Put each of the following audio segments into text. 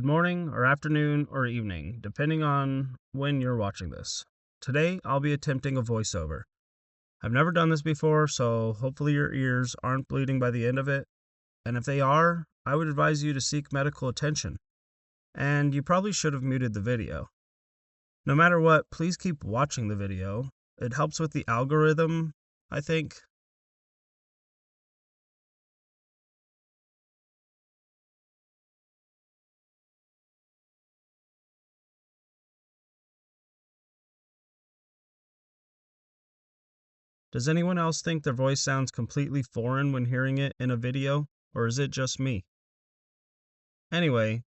Good morning, or afternoon, or evening, depending on when you're watching this. Today, I'll be attempting a voiceover. I've never done this before, so hopefully your ears aren't bleeding by the end of it, and if they are, I would advise you to seek medical attention. And you probably should have muted the video. No matter what, please keep watching the video. It helps with the algorithm, I think. Does anyone else think their voice sounds completely foreign when hearing it in a video, or is it just me? Anyway,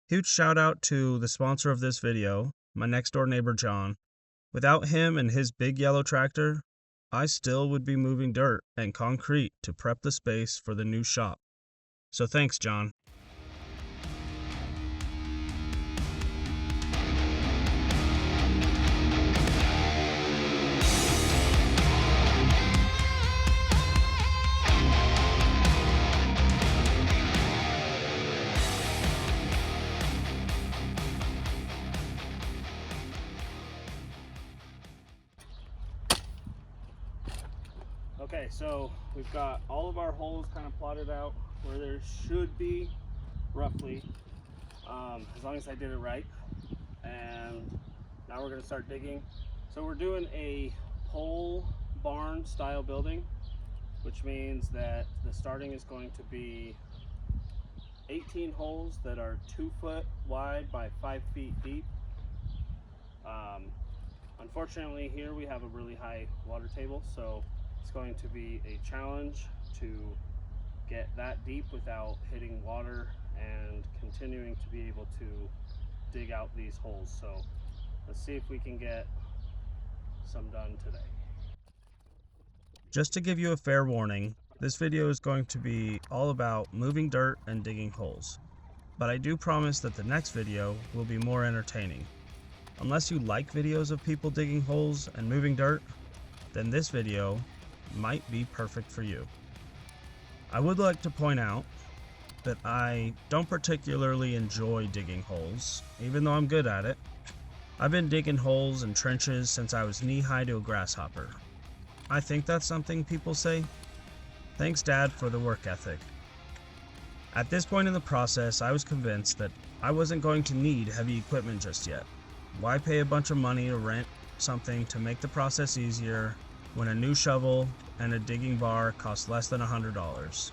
huge shout out to the sponsor of this video, my next door neighbor John. Without him and his big yellow tractor, I still would be moving dirt and concrete to prep the space for the new shop. So thanks, John. Okay, so we've got all of our holes kind of plotted out where there should be, roughly, as long as I did it right. And now we're going to start digging. So we're doing a pole barn style building, which means that the starting is going to be 18 holes that are 2 foot wide by 5 feet deep. Unfortunately, here we have a really high water table, so it's going to be a challenge to get that deep without hitting water and continuing to be able to dig out these holes. So let's see if we can get some done today. Just to give you a fair warning, this video is going to be all about moving dirt and digging holes. But I do promise that the next video will be more entertaining. Unless you like videos of people digging holes and moving dirt, then this video might be perfect for you. I would like to point out that I don't particularly enjoy digging holes, even though I'm good at it. I've been digging holes and trenches since I was knee-high to a grasshopper. I think that's something people say. Thanks, Dad, for the work ethic. At this point in the process, I was convinced that I wasn't going to need heavy equipment just yet. Why pay a bunch of money to rent something to make the process easier when a new shovel and a digging bar cost less than $100?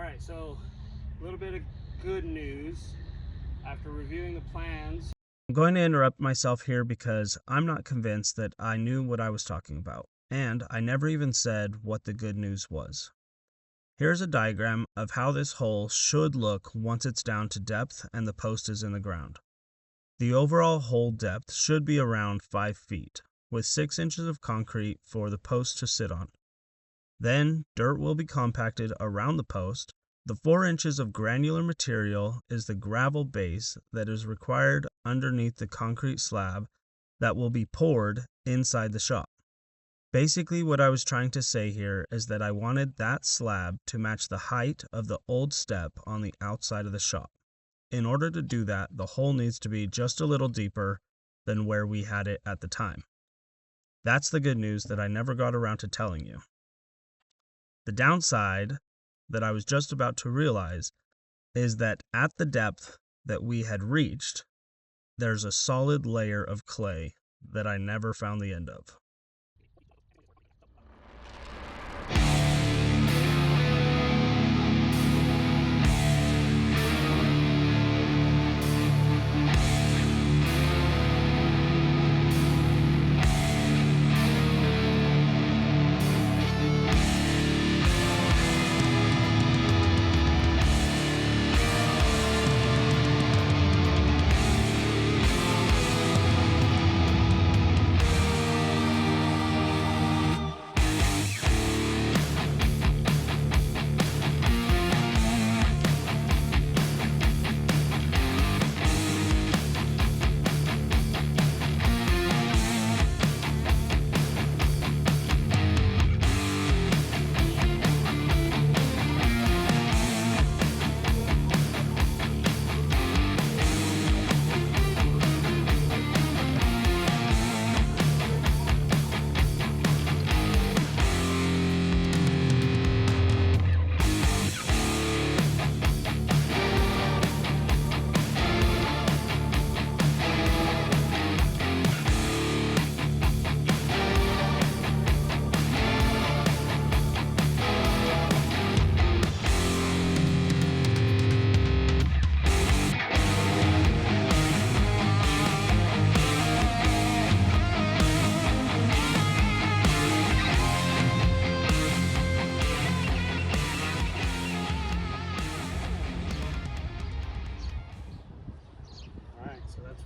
Alright, so a little bit of good news. After reviewing the plans, I'm going to interrupt myself here because I'm not convinced that I knew what I was talking about, and I never even said what the good news was. Here's a diagram of how this hole should look once it's down to depth and the post is in the ground. The overall hole depth should be around 5 feet, with 6 inches of concrete for the post to sit on. Then, dirt will be compacted around the post. The 4 inches of granular material is the gravel base that is required underneath the concrete slab that will be poured inside the shop. Basically, what I was trying to say here is that I wanted that slab to match the height of the old step on the outside of the shop. In order to do that, the hole needs to be just a little deeper than where we had it at the time. That's the good news that I never got around to telling you. The downside that I was just about to realize is that at the depth that we had reached, there's a solid layer of clay that I never found the end of.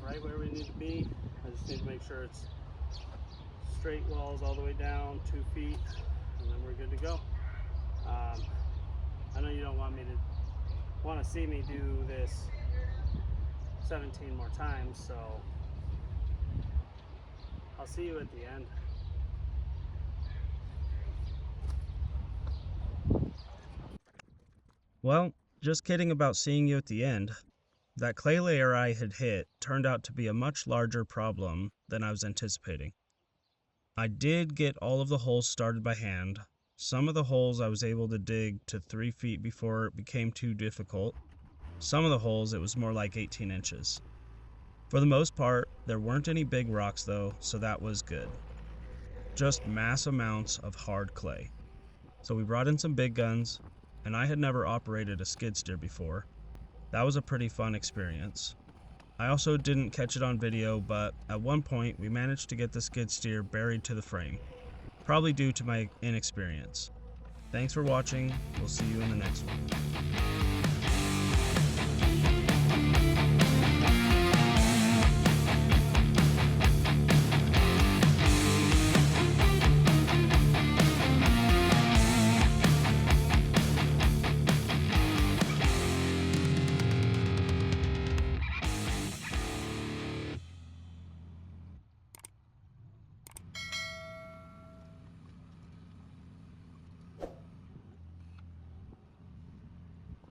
Right where we need to be. I just need to make sure it's straight walls all the way down 2 feet, and then we're good to go. I know you don't want to see me do this 17 more times, so I'll see you at the end. Well, just kidding about seeing you at the end. That clay layer I had hit turned out to be a much larger problem than I was anticipating. I did get all of the holes started by hand. Some of the holes I was able to dig to 3 feet before it became too difficult. Some of the holes it was more like 18 inches. For the most part, there weren't any big rocks though, so that was good. Just mass amounts of hard clay. So we brought in some big guns, and I had never operated a skid steer before. That was a pretty fun experience. I also didn't catch it on video, but at one point we managed to get the skid steer buried to the frame, probably due to my inexperience. Thanks for watching. We'll see you in the next one.